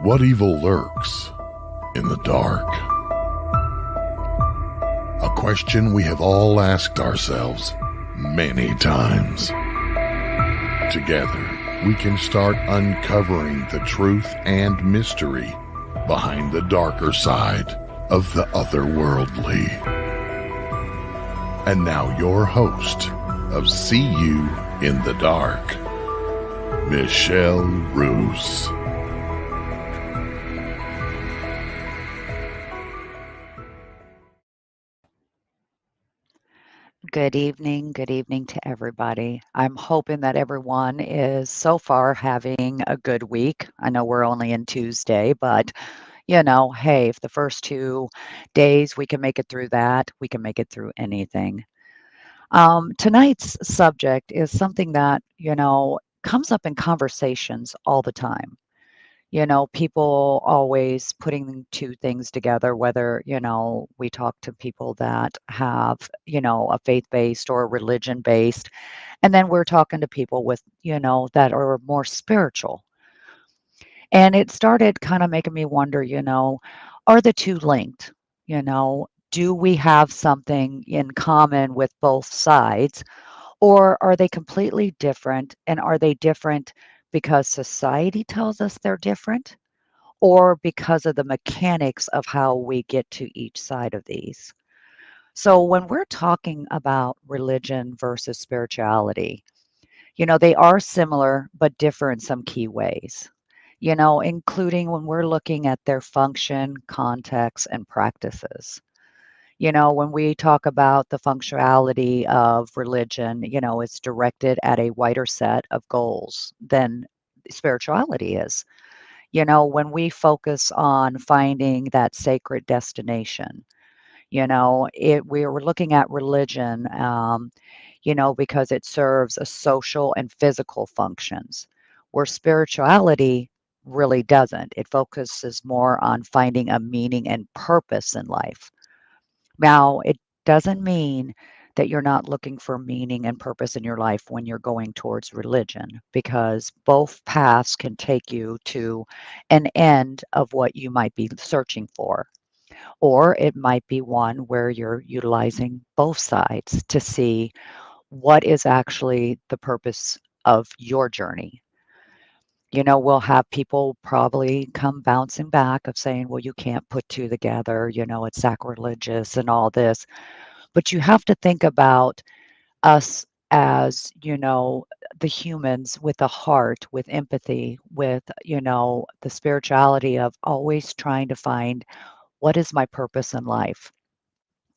What evil lurks in the dark? A question we have all asked ourselves many times. Together, we can start uncovering the truth and mystery behind the darker side of the otherworldly. And now your host of See You in the Dark, Michelle Roos. Good evening. Good evening to everybody. I'm hoping that everyone is so far having a good week. I know we're only in Tuesday, but hey, if the first 2 days we can make it through that, we can make it through anything. Tonight's subject is something that, comes up in conversations all the time. People always putting two things together, whether, we talk to people that have, a faith-based or a religion-based, and then we're talking to people with, that are more spiritual. And it started kind of making me wonder, are the two linked? Do we have something in common with both sides, or are they completely different? And are they different because society tells us they're different? Or because of the mechanics of how we get to each side of these. So, when we're talking about religion versus spirituality, they are similar but differ in some key ways, including when we're looking at their function, context, and practices. When we talk about the functionality of religion, it's directed at a wider set of goals than spirituality is. When we focus on finding that sacred destination, we're looking at religion, because it serves a social and physical functions, where spirituality really doesn't. It focuses more on finding a meaning and purpose in life. Now, it doesn't mean that you're not looking for meaning and purpose in your life when you're going towards religion, because both paths can take you to an end of what you might be searching for. Or it might be one where you're utilizing both sides to see what is actually the purpose of your journey. We'll have people probably come bouncing back of saying, well, you can't put two together, it's sacrilegious and all this. But you have to think about us as, the humans with a heart, with empathy, with, the spirituality of always trying to find what is my purpose in life.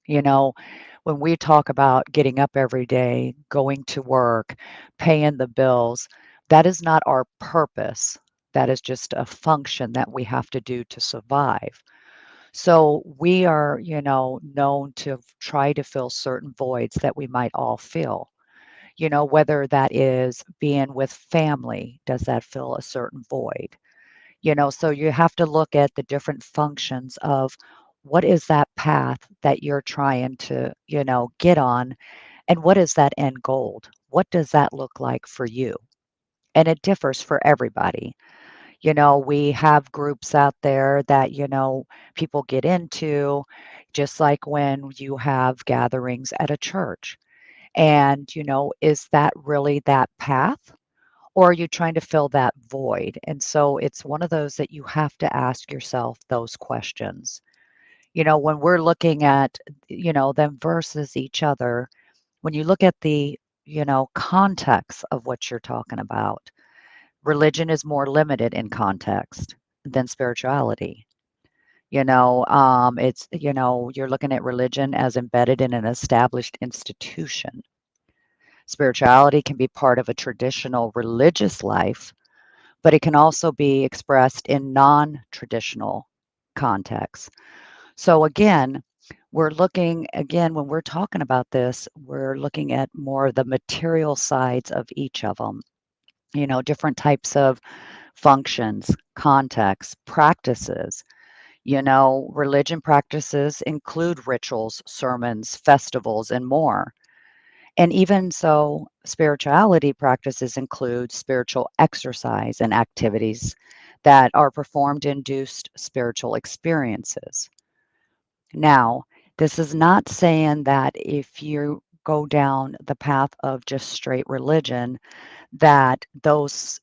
You know, when we talk about getting up every day, going to work, paying the bills, that is not our purpose. That is just a function that we have to do to survive. So we are, known to try to fill certain voids that we might all feel. Whether that is being with family, does that fill a certain void? So you have to look at the different functions of what is that path that you're trying to, get on, and what is that end goal? What does that look like for you? And it differs for everybody. We have groups out there that, people get into, just like when you have gatherings at a church. And, is that really that path? Or are you trying to fill that void? And so it's one of those that you have to ask yourself those questions. When we're looking at, them versus each other, when you look at the, context of what you're talking about, religion is more limited in context than spirituality. It's, you're looking at religion as embedded in an established institution. Spirituality can be part of a traditional religious life, but it can also be expressed in non-traditional contexts. So again, when we're talking about this, we're looking at more of the material sides of each of them, different types of functions, contexts, practices. Religion practices include rituals, sermons, festivals, and more. And even so, spirituality practices include spiritual exercise and activities that are performed induced spiritual experiences. Now, this is not saying that if you go down the path of just straight religion, that those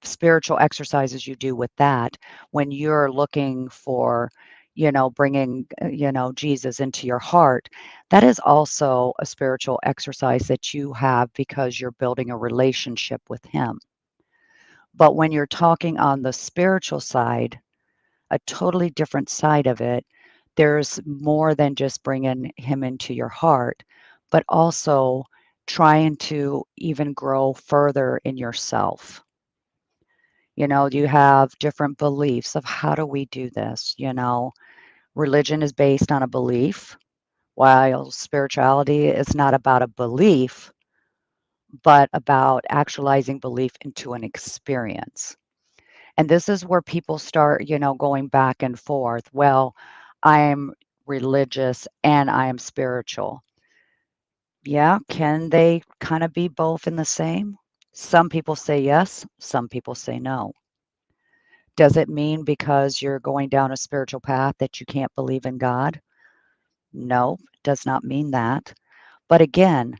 spiritual exercises you do with that, when you're looking for, bringing, Jesus into your heart, that is also a spiritual exercise that you have because you're building a relationship with Him. But when you're talking on the spiritual side, a totally different side of it, there's more than just bringing Him into your heart, but also trying to even grow further in yourself. You have different beliefs of how do we do this? Religion is based on a belief, while spirituality is not about a belief, but about actualizing belief into an experience. And this is where people start, going back and forth. Well, I'm religious and I am spiritual. Yeah, can they kind of be both in the same? Some people say yes, some people say no. Does it mean because you're going down a spiritual path that you can't believe in God? No, it does not mean that. But again,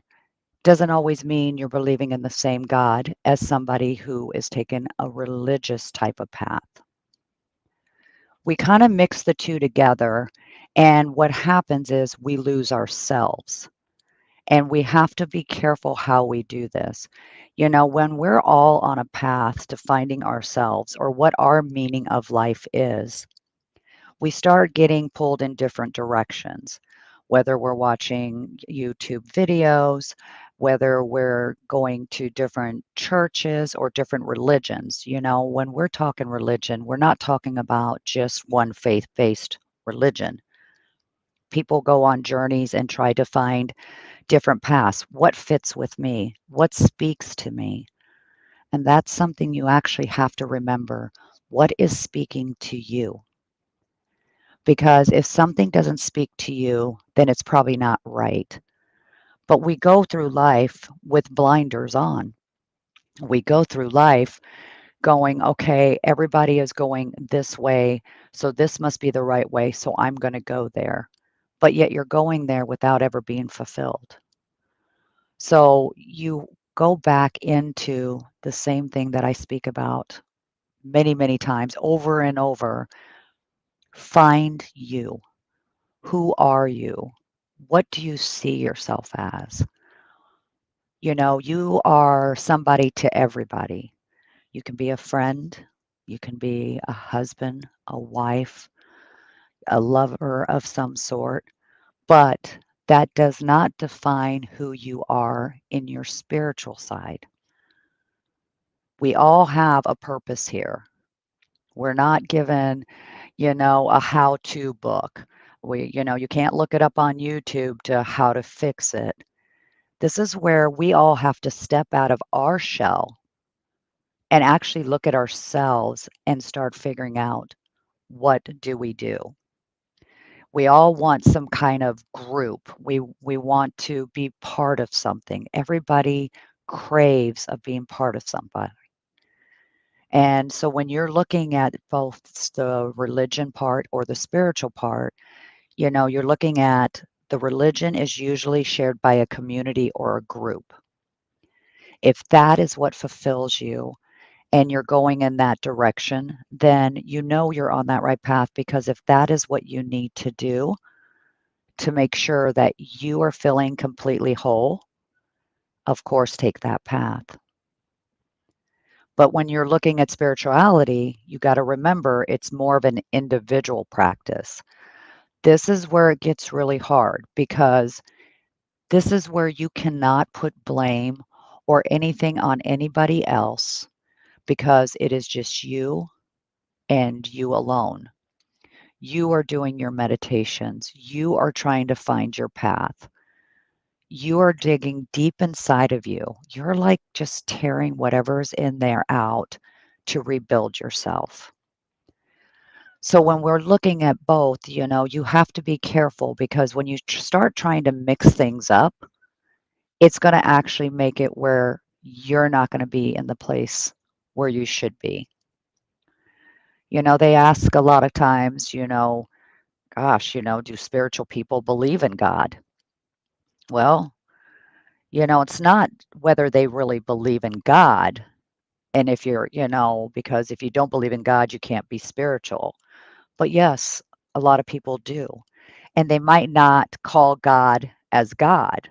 doesn't always mean you're believing in the same God as somebody who is taking a religious type of path. We kind of mix the two together, and what happens is we lose ourselves. And we have to be careful how we do this. When we're all on a path to finding ourselves or what our meaning of life is, we start getting pulled in different directions, whether we're watching YouTube videos, whether we're going to different churches or different religions. When we're talking religion, we're not talking about just one faith based religion. People go on journeys and try to find different paths. What fits with me? What speaks to me? And that's something you actually have to remember. What is speaking to you? Because if something doesn't speak to you, then it's probably not right. But we go through life with blinders on. We go through life going, okay, everybody is going this way, so this must be the right way, so I'm going to go there. But yet you're going there without ever being fulfilled. So you go back into the same thing that I speak about many, many times over and over. Find you. Who are you? What do you see yourself as? You are somebody to everybody. You can be a friend, you can be a husband, a wife, a lover of some sort, but that does not define who you are in your spiritual side. We all have a purpose here. We're not given, a how-to book. You can't look it up on YouTube to how to fix it. This is where we all have to step out of our shell and actually look at ourselves and start figuring out what do we do. We all want some kind of group. We want to be part of something. Everybody craves of being part of somebody. And so when you're looking at both the religion part or the spiritual part, you're looking at the religion is usually shared by a community or a group. If that is what fulfills you and you're going in that direction, then you're on that right path, because if that is what you need to do to make sure that you are feeling completely whole, of course, take that path. But when you're looking at spirituality, you got to remember it's more of an individual practice. This is where it gets really hard, because this is where you cannot put blame or anything on anybody else, because it is just you and you alone. You are doing your meditations. You are trying to find your path. You are digging deep inside of you. You're like just tearing whatever's in there out to rebuild yourself. So when we're looking at both, you have to be careful, because when you start trying to mix things up, it's going to actually make it where you're not going to be in the place where you should be. They ask a lot of times, gosh, do spiritual people believe in God? Well, it's not whether they really believe in God. And if because if you don't believe in God, you can't be spiritual. But yes, a lot of people do. And they might not call God as God,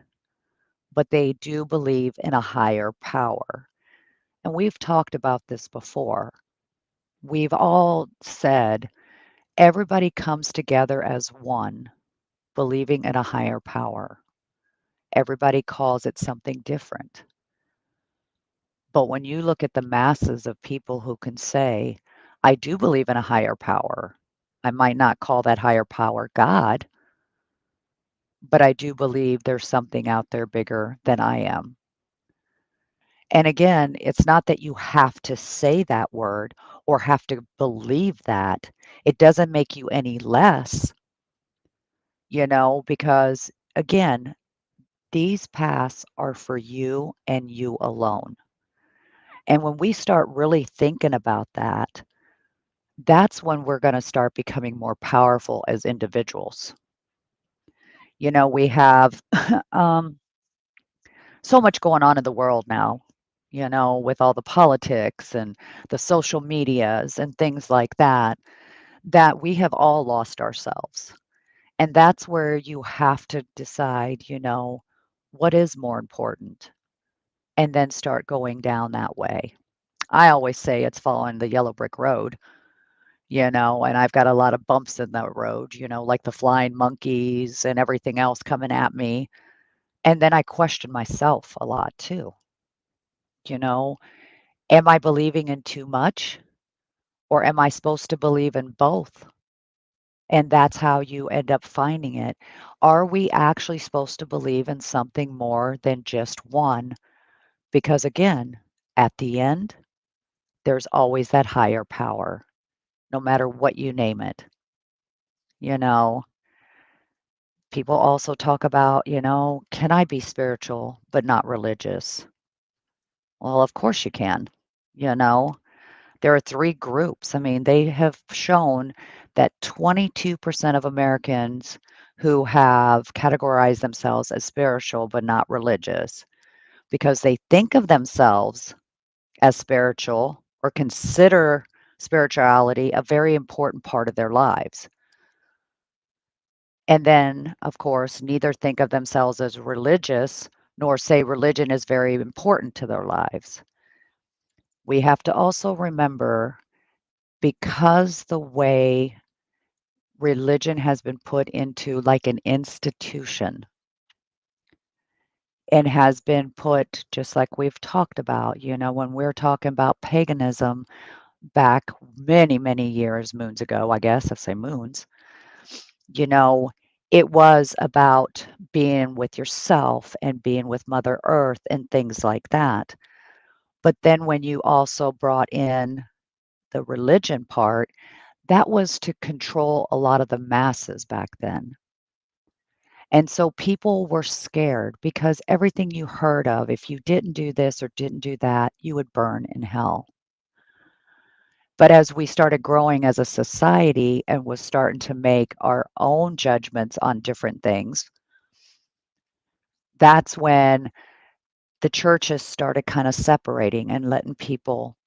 but they do believe in a higher power. And we've talked about this before. We've all said everybody comes together as one, believing in a higher power. Everybody calls it something different. But when you look at the masses of people who can say, I do believe in a higher power, I might not call that higher power God, but I do believe there's something out there bigger than I am. And again, it's not that you have to say that word or have to believe that. It doesn't make you any less, because again, these paths are for you and you alone. And when we start really thinking about that, that's when we're going to start becoming more powerful as individuals. We have um, so much going on in the world now, with all the politics and the social medias and things like that, that we have all lost ourselves. And that's where you have to decide, what is more important, and then start going down that way. I always say it's following the yellow brick road, and I've got a lot of bumps in the road, like the flying monkeys and everything else coming at me. And then I question myself a lot too. You know, am I believing in too much, or am I supposed to believe in both? And that's how you end up finding it. Are we actually supposed to believe in something more than just one? Because again, at the end, there's always that higher power, no matter what you name it. You know, People also talk about, can I be spiritual but not religious? Well, of course you can. You know, there are three groups. I mean, they have shown that 22% of Americans who have categorized themselves as spiritual but not religious because they think of themselves as spiritual or consider spirituality a very important part of their lives. And then, of course, neither think of themselves as religious nor say religion is very important to their lives. We have to also remember, because the way religion has been put into like an institution and has been put, just like we've talked about, when we're talking about paganism back many, many years, moons ago, I guess, I say moons, you know, it was about being with yourself and being with Mother Earth and things like that. But then when you also brought in the religion part, that was to control a lot of the masses back then. And so people were scared because everything you heard of, if you didn't do this or didn't do that, you would burn in hell. But as we started growing as a society and was starting to make our own judgments on different things, that's when the churches started kind of separating and letting people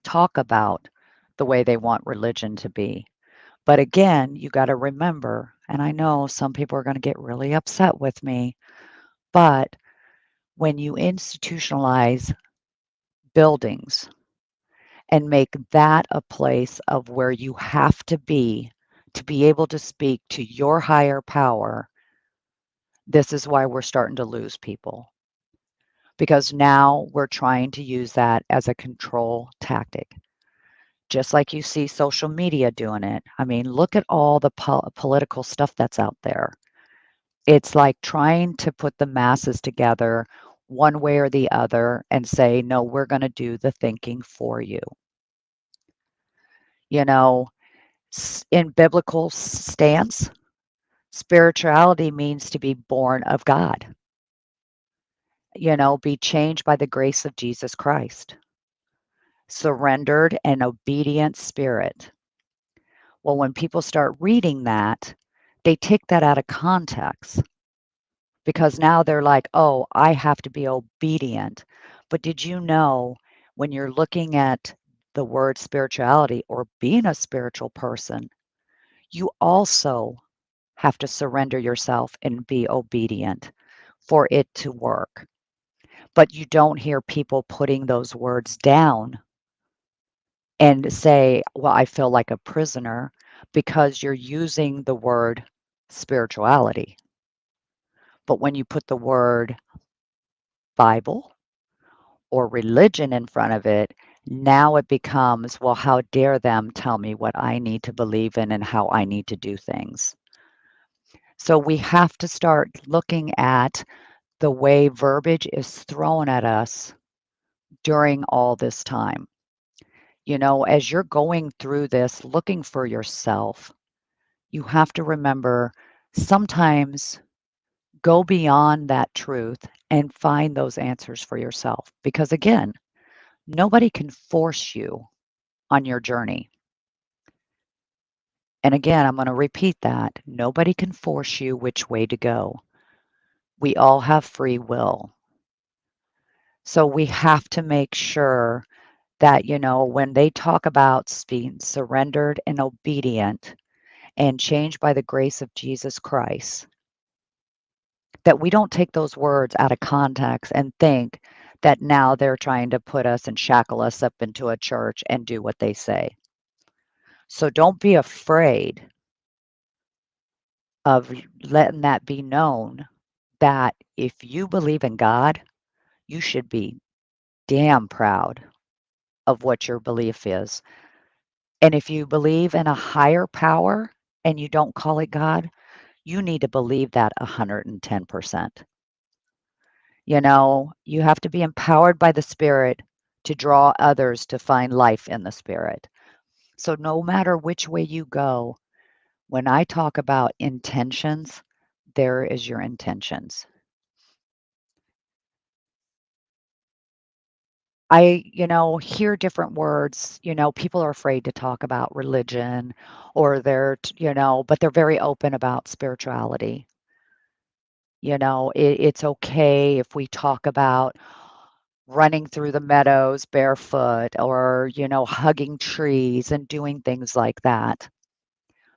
talk about the way they want religion to be. But again, you got to remember, and I know some people are going to get really upset with me, but when you institutionalize buildings and make that a place of where you have to be able to speak to your higher power, this is why we're starting to lose people. Because now we're trying to use that as a control tactic. Just like you see social media doing it. I mean, look at all the political stuff that's out there. It's like trying to put the masses together one way or the other and say, no, we're going to do the thinking for you. You know, in biblical stance, spirituality means to be born of God, be changed by the grace of Jesus Christ. surrendered and obedient spirit. Well, when people start reading that, they take that out of context because now they're like, oh, I have to be obedient. But did you know when you're looking at the word spirituality or being a spiritual person, you also have to surrender yourself and be obedient for it to work. But you don't hear people putting those words down and say, well, I feel like a prisoner because you're using the word spirituality. But when you put the word Bible or religion in front of it, now it becomes, well, how dare them tell me what I need to believe in and how I need to do things. So we have to start looking at the way verbiage is thrown at us during all this time. As you're going through this, looking for yourself, you have to remember sometimes go beyond that truth and find those answers for yourself. Because again, nobody can force you on your journey. And again, I'm going to repeat that. Nobody can force you which way to go. We all have free will. So we have to make sure that, when they talk about being surrendered and obedient and changed by the grace of Jesus Christ, that we don't take those words out of context and think that now they're trying to put us and shackle us up into a church and do what they say. So don't be afraid of letting that be known that if you believe in God, you should be damn proud of what your belief is. And if you believe in a higher power and you don't call it God, you need to believe that 110%. You have to be empowered by the Spirit to draw others to find life in the Spirit. So, no matter which way you go, when I talk about intentions, there is your intentions. Hear different words. People are afraid to talk about religion or but they're very open about spirituality. It's okay if we talk about running through the meadows barefoot or, hugging trees and doing things like that.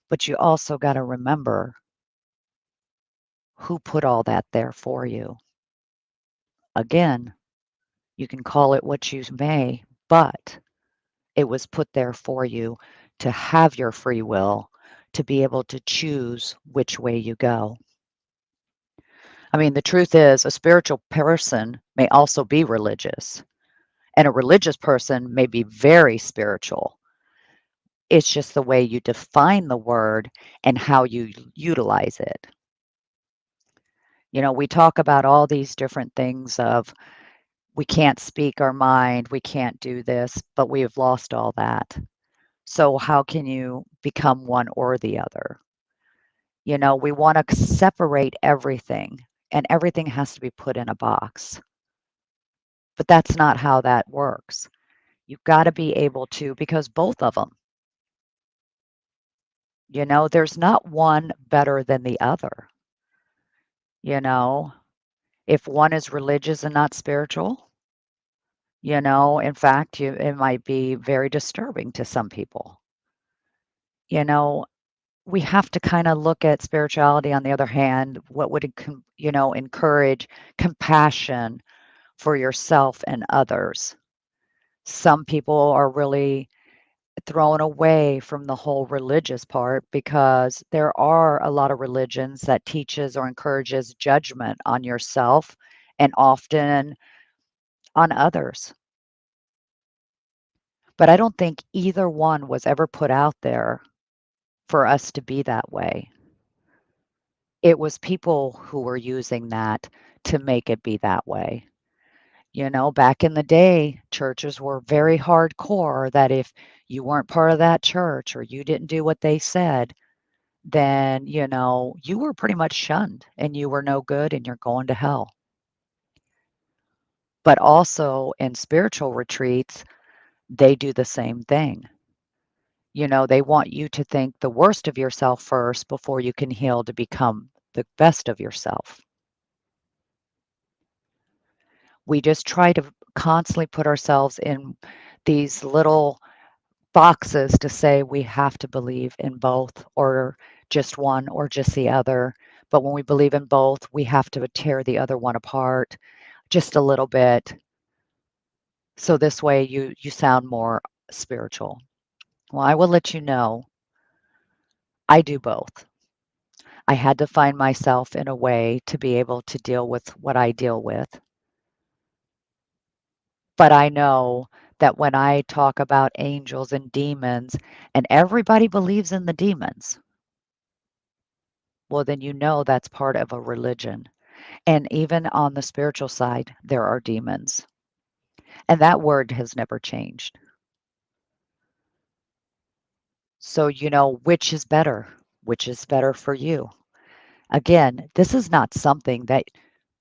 But you also got to remember who put all that there for you. Again, you can call it what you may, but it was put there for you to have your free will, to be able to choose which way you go. I mean, the truth is, a spiritual person may also be religious, and a religious person may be very spiritual. It's just the way you define the word and how you utilize it. We talk about all these different things of we can't speak our mind, we can't do this, but we have lost all that. So how can you become one or the other? We want to separate everything and everything has to be put in a box. But that's not how that works. You've got to be able to, because both of them, there's not one better than the other. You know, if one is religious and not spiritual, in fact, it might be very disturbing to some people. You know, we have to kind of look at spirituality on the other hand, what would encourage compassion for yourself and others. Some people are really thrown away from the whole religious part because there are a lot of religions that teaches or encourages judgment on yourself and often on others. But I don't think either one was ever put out there for us to be that way. It was people who were using that to make it be that way. Back in the day, churches were very hardcore that if you weren't part of that church or you didn't do what they said, then, you were pretty much shunned and you were no good and you're going to hell. But also in spiritual retreats, They do the same thing. They want you to think the worst of yourself first before you can heal to become the best of yourself. We just try to constantly put ourselves in these little boxes to say we have to believe in both or just one or just the other. But when we believe in both, we have to tear the other one apart just a little bit. So this way you sound more spiritual. Well, I will let you know I do both. I had to find myself in a way to be able to deal with what I deal with. But I know that when I talk about angels and demons, and everybody believes in the demons, well, then that's part of a religion. And even on the spiritual side, there are demons. And that word has never changed. So, which is better? Which is better for you? Again, this is not something that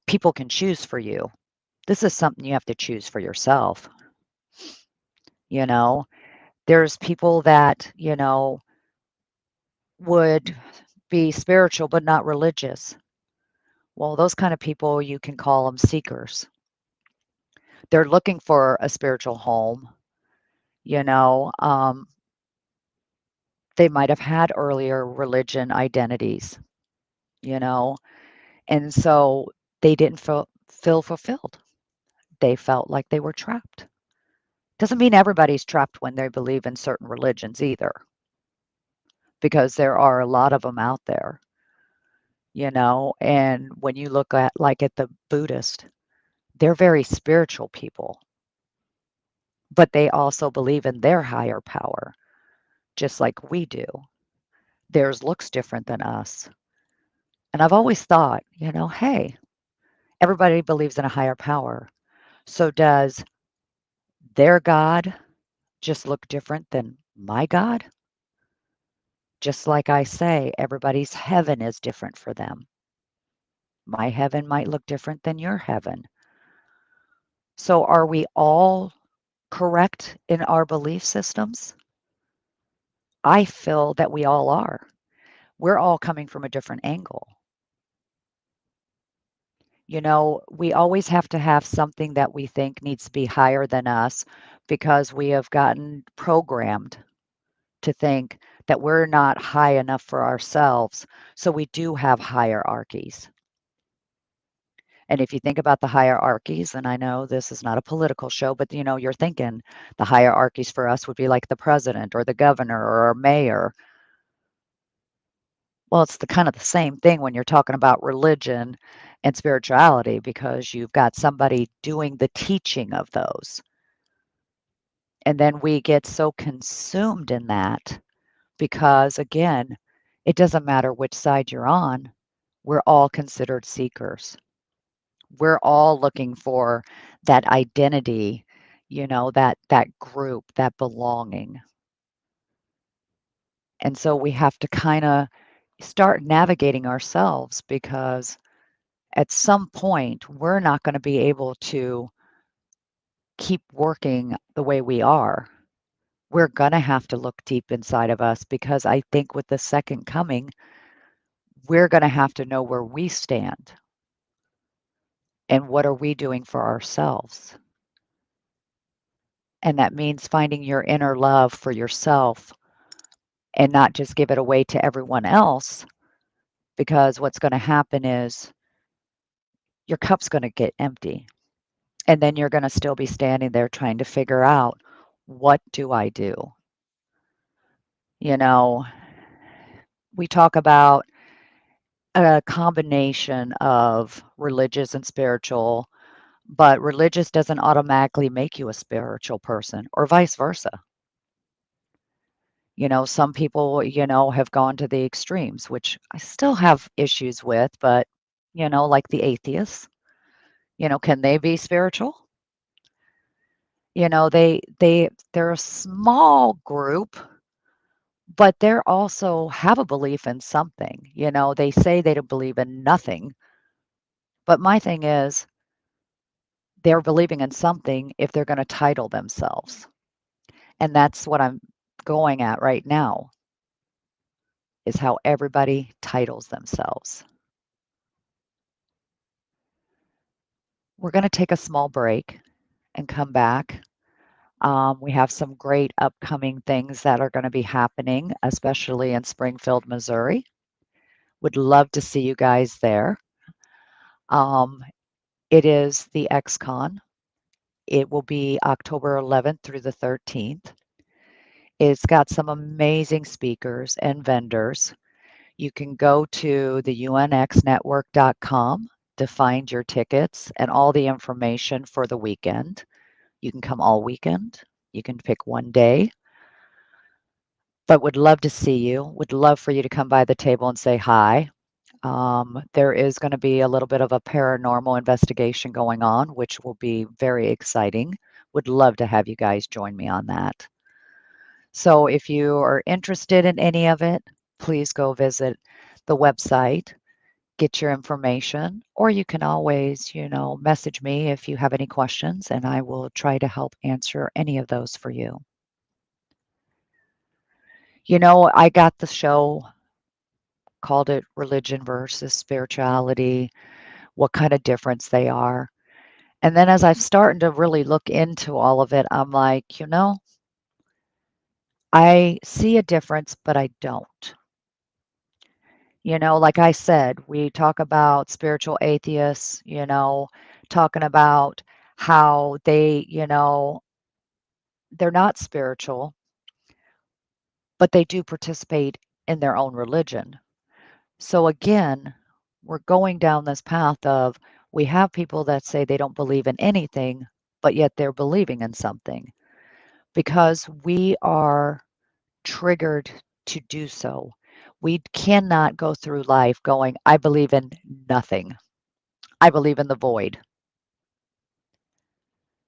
people can choose for you. This is something you have to choose for yourself. You know, there's people that, would be spiritual but not religious. Well, those kind of people, you can call them seekers. They're looking for a spiritual home. You know, um, they might have had earlier religion identities, you know, and so they didn't feel fulfilled. They felt like they were trapped. Doesn't mean everybody's trapped when they believe in certain religions either, because there are a lot of them out there, and when you look at the Buddhist, they're very spiritual people, but they also believe in their higher power, just like we do. Theirs looks different than us. And I've always thought, hey, everybody believes in a higher power. So does their God just look different than my God? Just like I say, everybody's heaven is different for them. My heaven might look different than your heaven. So are we all correct in our belief systems? I feel that we all are. We're all coming from a different angle. We always have to have something that we think needs to be higher than us because we have gotten programmed to think that we're not high enough for ourselves. So we do have hierarchies. And if you think about the hierarchies, and I know this is not a political show, but you're thinking the hierarchies for us would be like the president or the governor or a mayor. Well, it's the kind of the same thing when you're talking about religion and spirituality because you've got somebody doing the teaching of those. And then we get so consumed in that because, again, it doesn't matter which side you're on, we're all considered seekers. We're all looking for that identity, that group, that belonging. And so we have to kind of start navigating ourselves because at some point, we're not going to be able to keep working the way we are. We're going to have to look deep inside of us because I think with the second coming, we're going to have to know where we stand and what are we doing for ourselves. And that means finding your inner love for yourself and not just give it away to everyone else because what's going to happen is your cup's going to get empty. And then you're going to still be standing there trying to figure out, what do I do? You know, we talk about a combination of religious and spiritual, but religious doesn't automatically make you a spiritual person or vice versa. Some people, have gone to the extremes, which I still have issues with, but, like the atheists, can they be spiritual? They're a small group, but they're also have a belief in something. They say they don't believe in nothing. But my thing is, they're believing in something if they're going to title themselves. And that's what I'm going at right now, is how everybody titles themselves. We're going to take a small break and come back. We have some great upcoming things that are going to be happening, especially in Springfield, Missouri. Would love to see you guys there. Um, it is the XCon. It will be October 11th through the 13th. It's got some amazing speakers and vendors. You can go to the unxnetwork.com to find your tickets and all the information for the weekend. You can come all weekend. You can pick one day, but would love to see you. Would love for you to come by the table and say hi. There is going to be a little bit of a paranormal investigation going on, which will be very exciting. Would love to have you guys join me on that. So if you are interested in any of it, please go visit the website, get your information, or you can always, message me if you have any questions, and I will try to help answer any of those for you. I got the show, called it Religion versus Spirituality, what kind of difference they are. And then as I've started to really look into all of it, I'm like, I see a difference, but I don't. Like I said, we talk about spiritual atheists, talking about how they're not spiritual, but they do participate in their own religion. So again, we're going down this path of we have people that say they don't believe in anything, but yet they're believing in something because we are triggered to do so. We cannot go through life going, I believe in nothing. I believe in the void.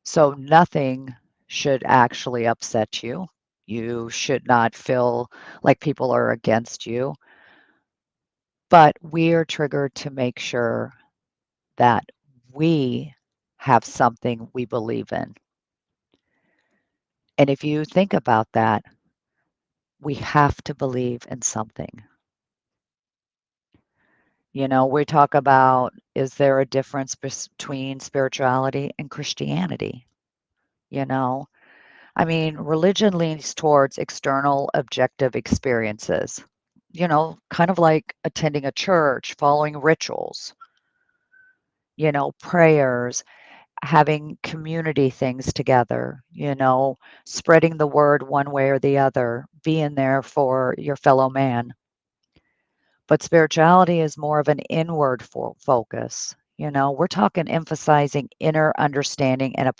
So nothing should actually upset you. You should not feel like people are against you. But we are triggered to make sure that we have something we believe in. And if you think about that, we have to believe in something. We talk about, is there a difference between spirituality and Christianity? You know, I mean, religion leans towards external objective experiences, kind of like attending a church, following rituals, prayers, having community things together, spreading the word one way or the other, being there for your fellow man. But spirituality is more of an inward focus. We're talking emphasizing inner understanding and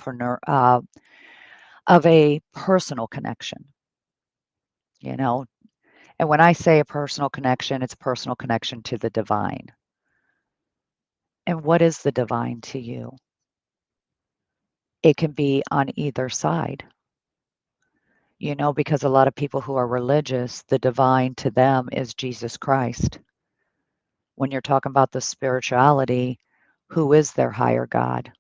of a personal connection, you know. And when I say a personal connection, it's a personal connection to the divine. And what is the divine to you? It can be on either side, because a lot of people who are religious, the divine to them is Jesus Christ. When you're talking about the spirituality, who is their higher God?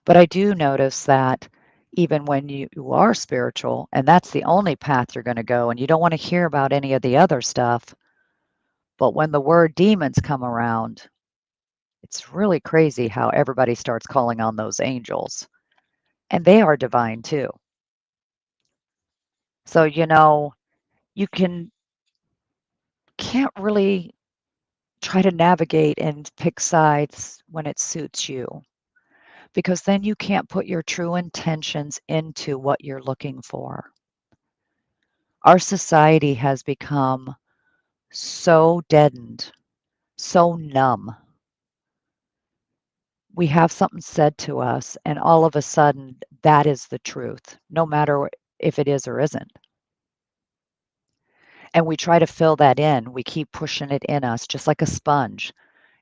But I do notice that even when you are spiritual, and that's the only path you're going to go, and you don't want to hear about any of the other stuff, but when the word demons come around, it's really crazy how everybody starts calling on those angels, and they are divine too. So, you can't really try to navigate and pick sides when it suits you, because then you can't put your true intentions into what you're looking for. Our society has become so deadened, so numb. We have something said to us, and all of a sudden, that is the truth, no matter if it is or isn't. And we try to fill that in. We keep pushing it in us, just like a sponge.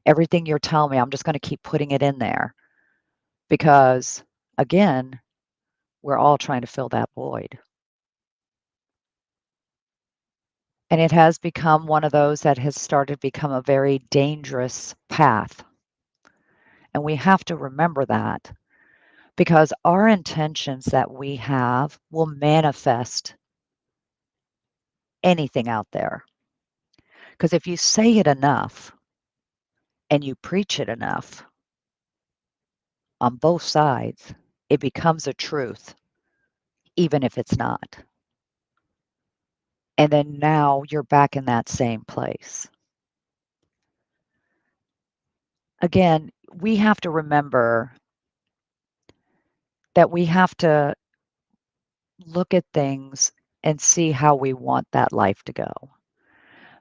Everything you're telling me, I'm just going to keep putting it in there because, again, we're all trying to fill that void. And it has become one of those that has started to become a very dangerous path. And we have to remember that because our intentions that we have will manifest anything out there. Because if you say it enough and you preach it enough on both sides, it becomes a truth, even if it's not. And then now you're back in that same place. Again, we have to remember that we have to look at things and see how we want that life to go.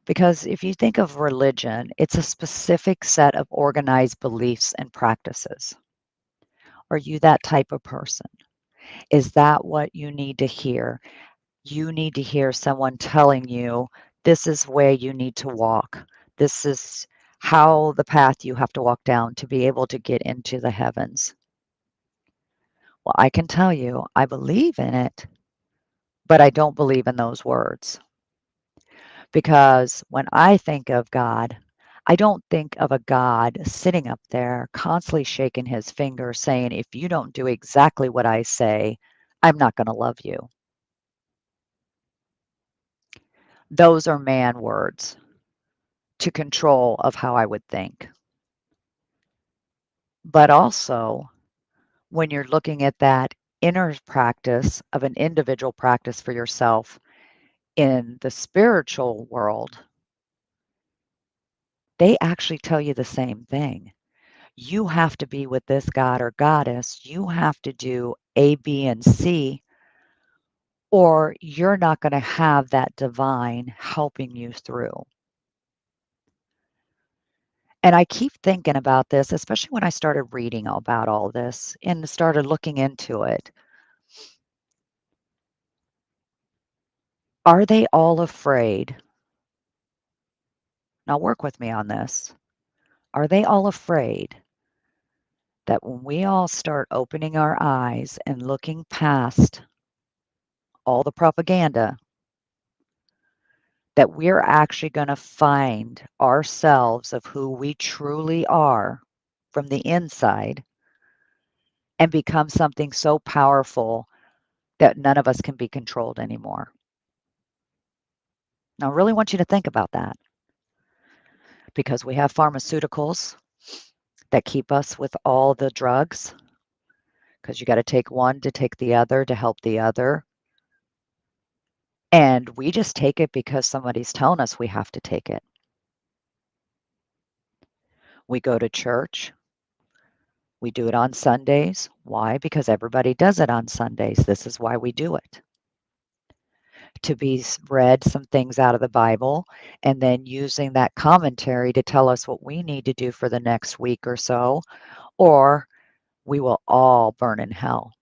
Because if you think of religion, it's a specific set of organized beliefs and practices. Are you that type of person? Is that what you need to hear? You need to hear someone telling you, this is where you need to walk. This is how the path you have to walk down to be able to get into the heavens. Well, I can tell you, I believe in it, but I don't believe in those words. Because when I think of God, I don't think of a God sitting up there constantly shaking his finger saying, if you don't do exactly what I say, I'm not going to love you. Those are man words to control of how I would think. But also, when you're looking at that inner practice of an individual practice for yourself in the spiritual world, they actually tell you the same thing. You have to be with this god or goddess. You have to do A, B, and C, or you're not going to have that divine helping you through. And I keep thinking about this, especially when I started reading about all this and started looking into it. Are they all afraid? Now, work with me on this. Are they all afraid that when we all start opening our eyes and looking past all the propaganda, that we're actually going to find ourselves of who we truly are from the inside and become something so powerful that none of us can be controlled anymore? Now, I really want you to think about that because we have pharmaceuticals that keep us with all the drugs because you got to take one to take the other to help the other. And we just take it because somebody's telling us we have to take it. We go to church. We do it on Sundays. Why? Because everybody does it on Sundays. This is why we do it. To be read some things out of the Bible and then using that commentary to tell us what we need to do for the next week or so, or we will all burn in hell.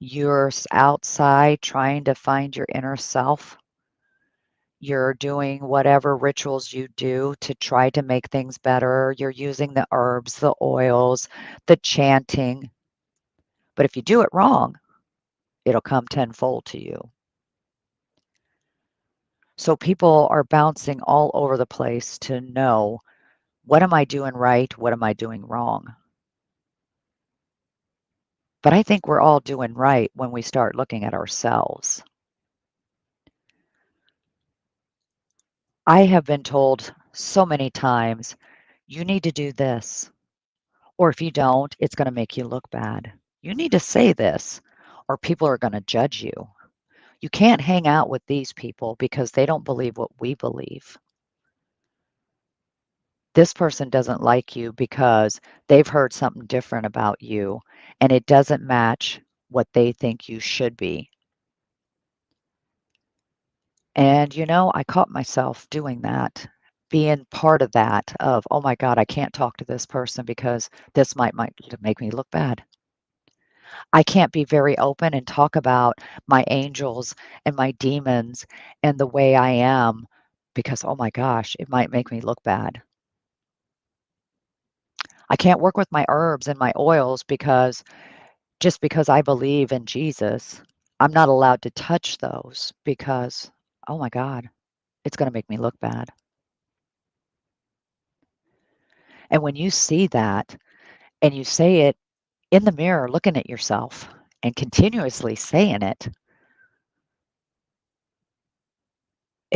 You're outside trying to find your inner self. You're doing whatever rituals you do to try to make things better. You're using the herbs, the oils, the chanting. But if you do it wrong, it'll come tenfold to you. So people are bouncing all over the place to know, what am I doing right? What am I doing wrong? But I think we're all doing right when we start looking at ourselves. I have been told so many times, you need to do this. Or if you don't, it's going to make you look bad. You need to say this, or people are going to judge you. You can't hang out with these people because they don't believe what we believe. This person doesn't like you because they've heard something different about you and it doesn't match what they think you should be. And I caught myself doing that, being part of that of, oh my God, I can't talk to this person because this might make me look bad. I can't be very open and talk about my angels and my demons and the way I am because, oh my gosh, it might make me look bad. I can't work with my herbs and my oils because just because I believe in Jesus, I'm not allowed to touch those because, oh my God, it's going to make me look bad. And when you see that and you say it in the mirror looking at yourself and continuously saying it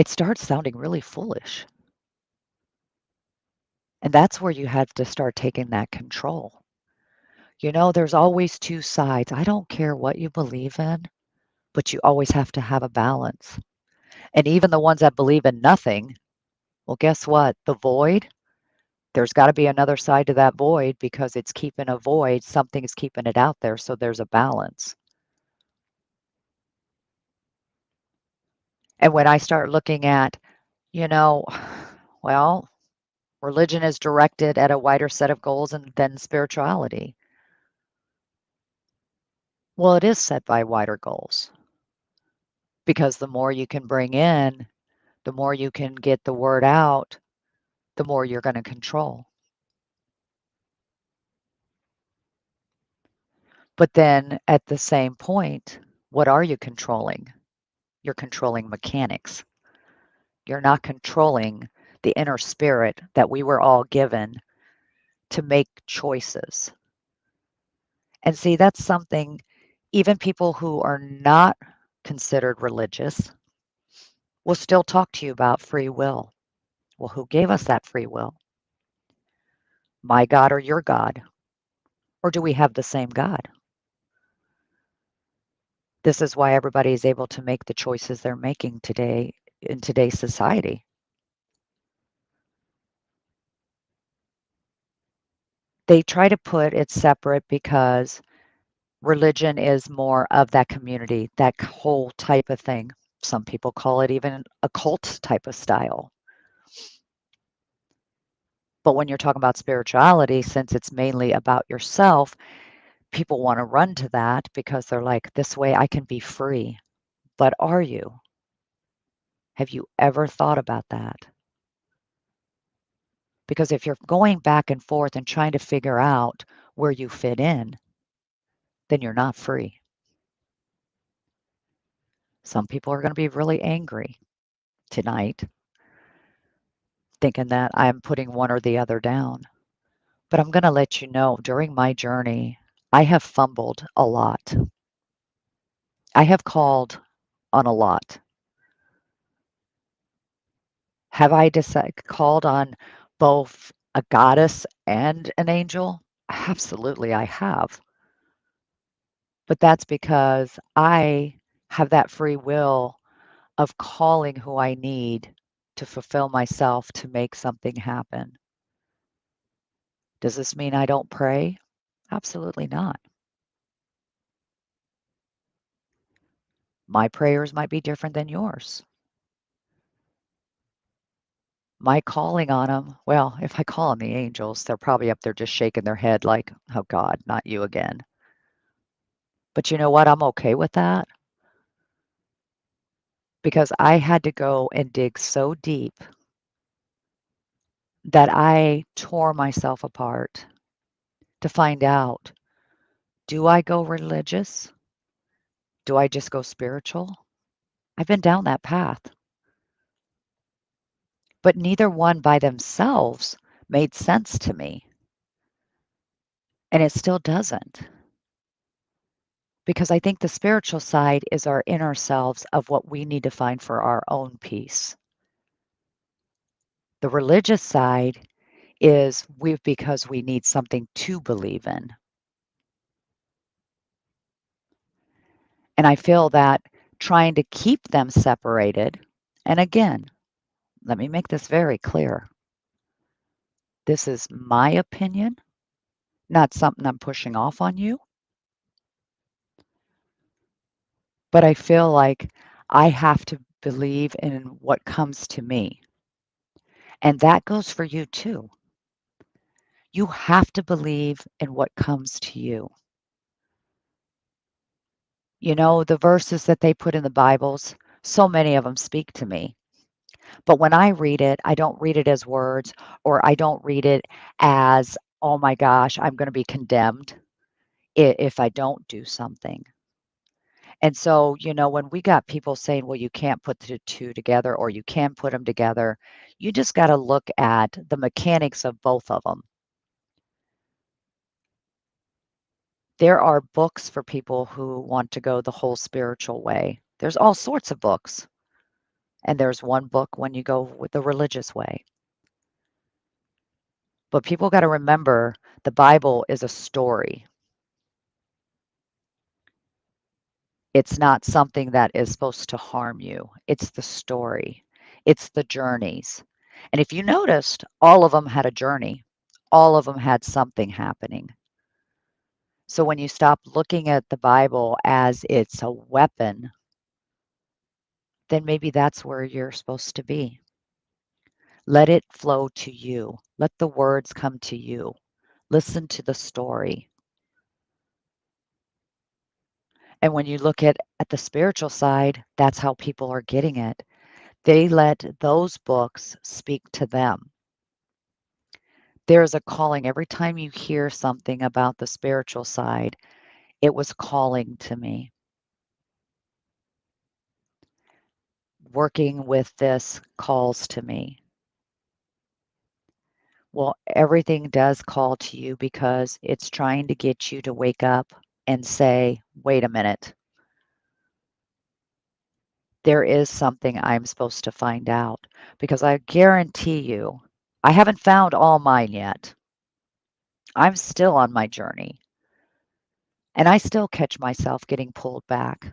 starts sounding really foolish. And that's where you have to start taking that control. There's always two sides. I don't care what you believe in, but you always have to have a balance. And even the ones that believe in nothing, well, guess what? The void, there's got to be another side to that void because it's keeping a void. Something is keeping it out there. So there's a balance. And when I start looking at, you know, well, religion is directed at a wider set of goals than spirituality. Well, it is set by wider goals because the more you can bring in, the more you can get the word out, the more you're going to control. But then at the same point, what are you controlling? You're controlling mechanics. You're not controlling the inner spirit that we were all given to make choices. And see, that's something even people who are not considered religious will still talk to you about free will. Well, who gave us that free will? My God or your God? Or do we have the same God? This is why everybody is able to make the choices they're making today in today's society. They try to put it separate because religion is more of that community, that whole type of thing. Some people call it even a cult type of style. But when you're talking about spirituality, since it's mainly about yourself, people want to run to that because they're like, this way I can be free. But are you? Have you ever thought about that? Because if you're going back and forth and trying to figure out where you fit in, then you're not free. Some people are going to be really angry tonight, thinking that I'm putting one or the other down. But I'm going to let you know during my journey, I have fumbled a lot. I have called on a lot. Have I called on both a goddess and an angel? Absolutely, I have. But that's because I have that free will of calling who I need to fulfill myself to make something happen. Does this mean I don't pray? Absolutely not. My prayers might be different than yours. My calling on them, well, if I call on the angels, they're probably up there just shaking their head like, oh God, not you again. But you know what? I'm okay with that because I had to go and dig so deep that I tore myself apart to find out, do I go religious? Do I just go spiritual? I've been down that path, but neither one by themselves made sense to me. And it still doesn't. Because I think the spiritual side is our inner selves of what we need to find for our own peace. The religious side is because we need something to believe in. And I feel that trying to keep them separated, and again, let me make this very clear. This is my opinion, not something I'm pushing off on you. But I feel like I have to believe in what comes to me. And that goes for you too. You have to believe in what comes to you. The verses that they put in the Bibles, so many of them speak to me. But when I read it, I don't read it as words or I don't read it as, oh my gosh, I'm going to be condemned if I don't do something. And so, when we got people saying, well, you can't put the two together or you can put them together, you just got to look at the mechanics of both of them. There are books for people who want to go the whole spiritual way. There's all sorts of books, and there's one book when you go with the religious way. But people got to remember the Bible is a story. It's not something that is supposed to harm you. It's the story. It's the journeys. And if you noticed, all of them had a journey. All of them had something happening. So when you stop looking at the Bible as it's a weapon, then maybe that's where you're supposed to be. Let it flow to you. Let the words come to you. Listen to the story. And when you look at the spiritual side, that's how people are getting it. They let those books speak to them. There's a calling. Every time you hear something about the spiritual side, it was calling to me. Working with this calls to me. Well, everything does call to you because it's trying to get you to wake up and say, wait a minute, there is something I'm supposed to find out. Because I guarantee you, I haven't found all mine yet. I'm still on my journey. And I still catch myself getting pulled back.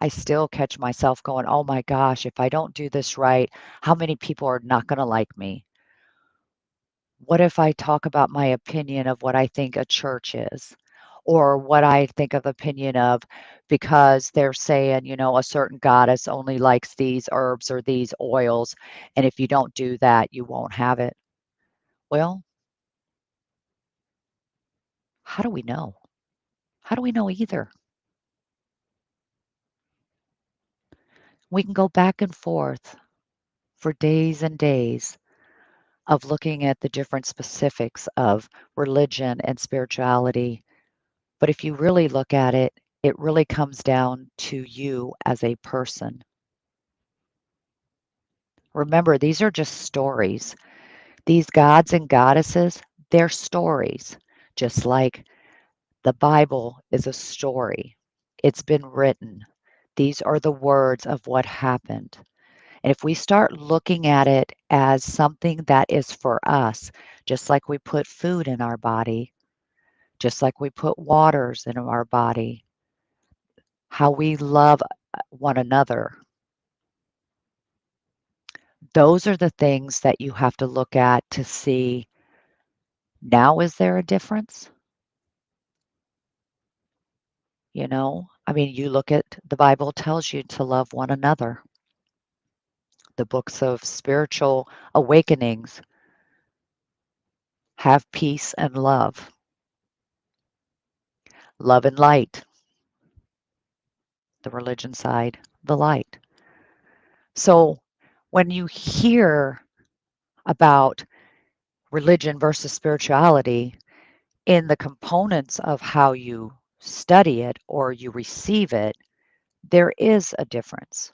I still catch myself going, oh my gosh, if I don't do this right, how many people are not going to like me? What if I talk about my opinion of what I think a church is? Or what I think of opinion of because they're saying, a certain goddess only likes these herbs or these oils, and if you don't do that, you won't have it. Well, how do we know? How do we know either? We can go back and forth for days and days of looking at the different specifics of religion and spirituality. But if you really look at it, it really comes down to you as a person. Remember, these are just stories. These gods and goddesses, they're stories, just like the Bible is a story. It's been written. These are the words of what happened. And if we start looking at it as something that is for us, just like we put food in our body, just like we put waters in our body, how we love one another, those are the things that you have to look at to see now is there a difference? I mean, you look at the Bible tells you to love one another. The books of spiritual awakenings have peace and love, love and light, the religion side, the light. So when you hear about religion versus spirituality in the components of how you study it or you receive it, there is a difference.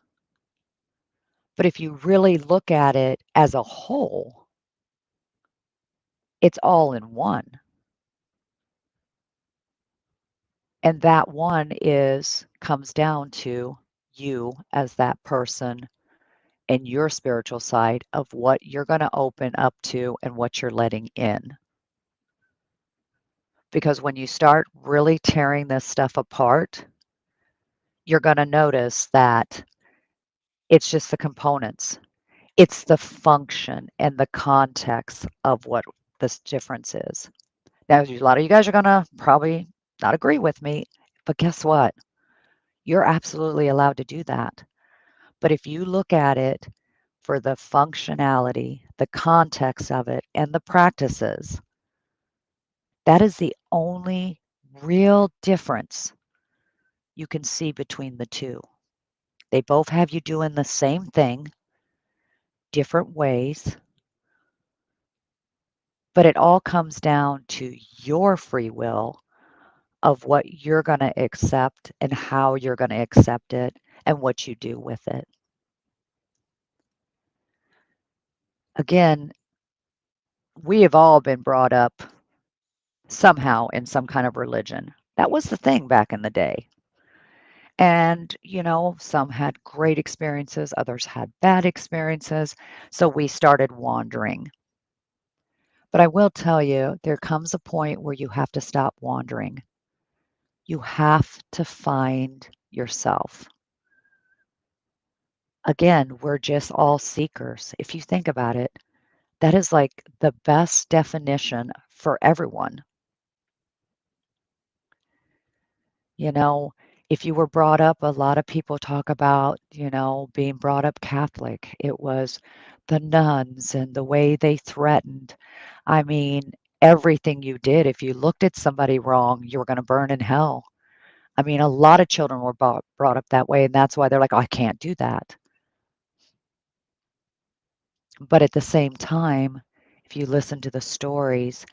But if you really look at it as a whole, it's all in one. And that one is comes down to you as that person and your spiritual side of what you're going to open up to and what you're letting in. Because when you start really tearing this stuff apart, you're going to notice that it's just the components. It's the function and the context of what this difference is. Now, a lot of you guys are going to probably not agree with me, but guess what? You're absolutely allowed to do that. But if you look at it for the functionality, the context of it, and the practices, that is the only real difference you can see between the two. They both have you doing the same thing, different ways, but it all comes down to your free will of what you're going to accept and how you're going to accept it and what you do with it. Again, we have all been brought up somehow in some kind of religion. That was the thing back in the day. And, some had great experiences, others had bad experiences. So we started wandering. But I will tell you, there comes a point where you have to stop wandering. You have to find yourself. Again, we're just all seekers. If you think about it, that is like the best definition for everyone. You know, if you were brought up, a lot of people talk about, being brought up Catholic. It was the nuns and the way they threatened. I mean, everything you did, if you looked at somebody wrong, you were going to burn in hell. I mean, a lot of children were brought up that way, and that's why they're like, "Oh, I can't do that." But at the same time, if you listen to the stories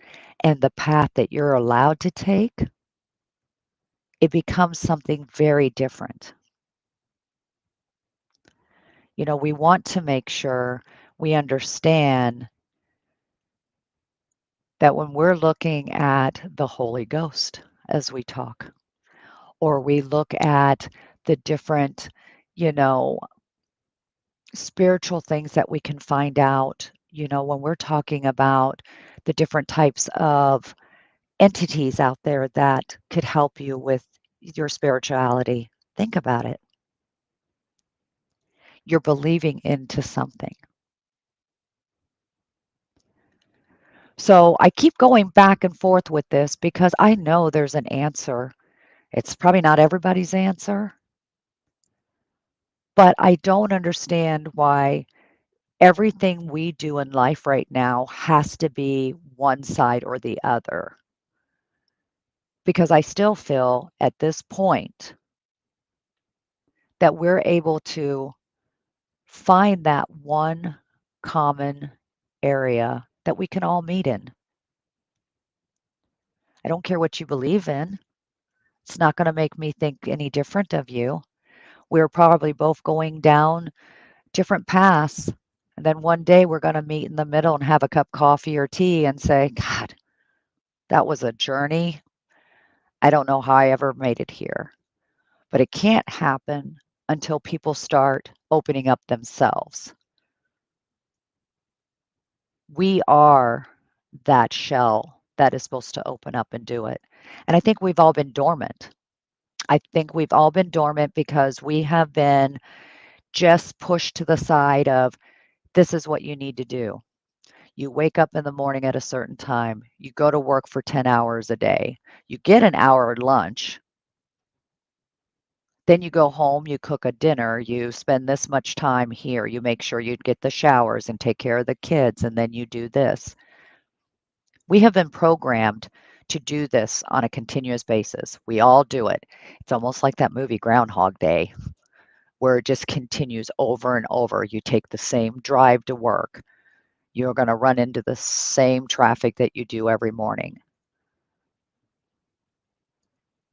and the path that you're allowed to take, it becomes something very different. We want to make sure we understand that when we're looking at the Holy Ghost as we talk, or we look at the different, you know, spiritual things that we can find out, when we're talking about the different types of entities out there that could help you with your spirituality. Think about it. You're believing into something. So I keep going back and forth with this because I know there's an answer. It's probably not everybody's answer, but I don't understand why everything we do in life right now has to be one side or the other. Because I still feel at this point that we're able to find that one common area that we can all meet in. I don't care what you believe in. It's not going to make me think any different of you. We're probably both going down different paths. And then one day we're going to meet in the middle and have a cup of coffee or tea and say, God, that was a journey. I don't know how I ever made it here. But it can't happen until people start opening up themselves. We are that shell that is supposed to open up and do it. And I think we've all been dormant. I think we've all been dormant because we have been just pushed to the side of this is what you need to do. You wake up in the morning at a certain time. You go to work for 10 hours a day. You get an hour lunch. Then you go home, you cook a dinner, you spend this much time here. You make sure you get the showers and take care of the kids, and then you do this. We have been programmed to do this on a continuous basis. We all do it. It's almost like that movie Groundhog Day, where it just continues over and over. You take the same drive to work. You're going to run into the same traffic that you do every morning.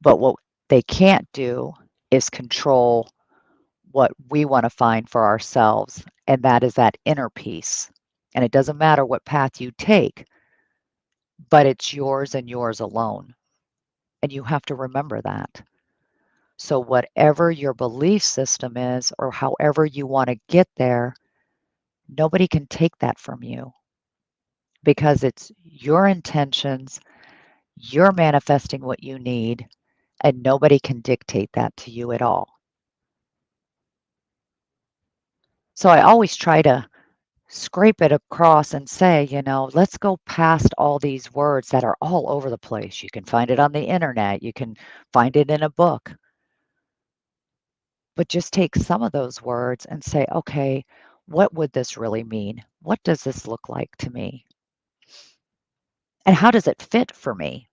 But what they can't do is control what we want to find for ourselves, and that is that inner peace. And it doesn't matter what path you take, but it's yours and yours alone. And you have to remember that. So, whatever your belief system is, or however you want to get there, nobody can take that from you because it's your intentions, you're manifesting what you need, and nobody can dictate that to you at all. So, I always try to scrape it across and say, let's go past all these words that are all over the place. You can find it on the internet, you can find it in a book, but just take some of those words and say, okay, what would this really mean? What does this look like to me? And how does it fit for me?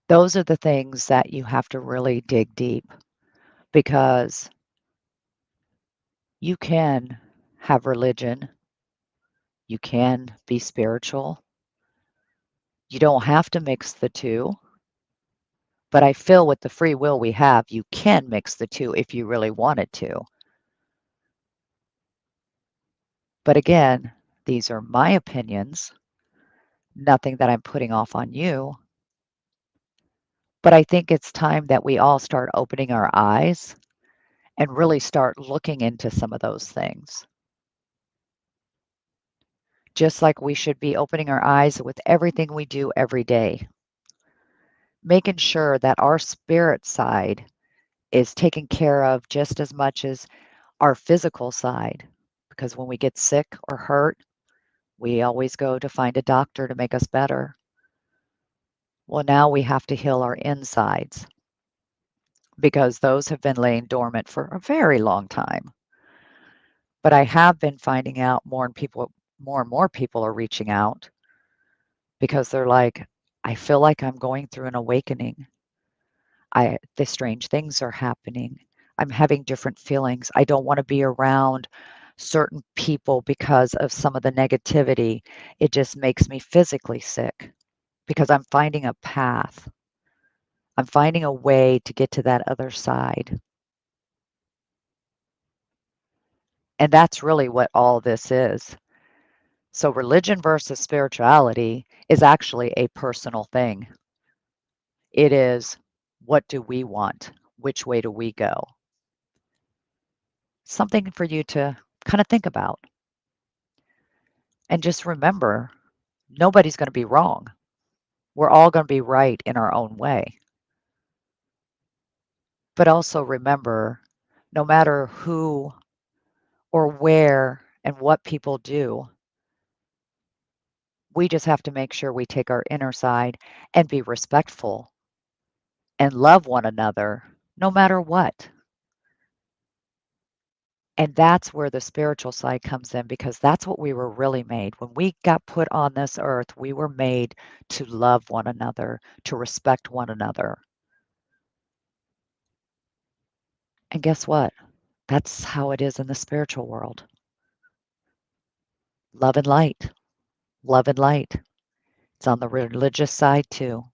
Those are the things that you have to really dig deep because you can have religion, you can be spiritual. You don't have to mix the two. But I feel with the free will we have, you can mix the two if you really wanted to. But again, these are my opinions. Nothing that I'm putting off on you, but I think it's time that we all start opening our eyes and really start looking into some of those things. Just like we should be opening our eyes with everything we do every day, making sure that our spirit side is taken care of just as much as our physical side. Because when we get sick or hurt, we always go to find a doctor to make us better. Well, now we have to heal our insides because those have been laying dormant for a very long time. But I have been finding out more and more people are reaching out because they're like, I feel like I'm going through an awakening. The strange things are happening. I'm having different feelings. I don't want to be around certain people because of some of the negativity. It just makes me physically sick because I'm finding a path. I'm finding a way to get to that other side. And that's really what all this is. So, religion versus spirituality is actually a personal thing. It is, what do we want? Which way do we go? Something for you to kind of think about. And just remember, nobody's going to be wrong. We're all going to be right in our own way. But also remember, no matter who or where and what people do, we just have to make sure we take our inner side and be respectful and love one another no matter what. And that's where the spiritual side comes in because that's what we were really made. When we got put on this earth, we were made to love one another, to respect one another. And guess what? That's how it is in the spiritual world. Love and light. Love and light. It's on the religious side too.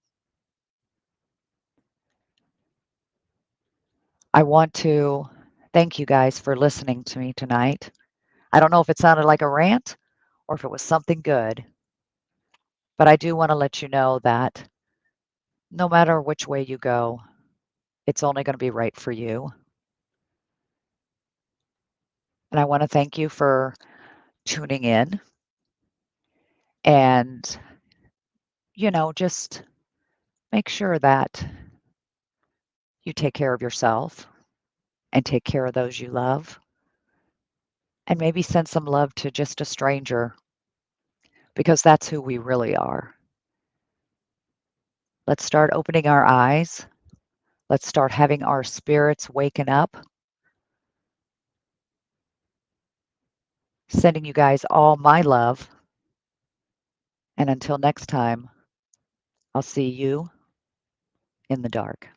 I want to thank you guys for listening to me tonight. I don't know if it sounded like a rant or if it was something good, but I do want to let you know that no matter which way you go, it's only going to be right for you. And I want to thank you for tuning in and, just make sure that you take care of yourself and take care of those you love and maybe send some love to just a stranger because that's who we really are. Let's start opening our eyes. Let's start having our spirits waken up. Sending you guys all my love. And until next time, I'll see you in the dark.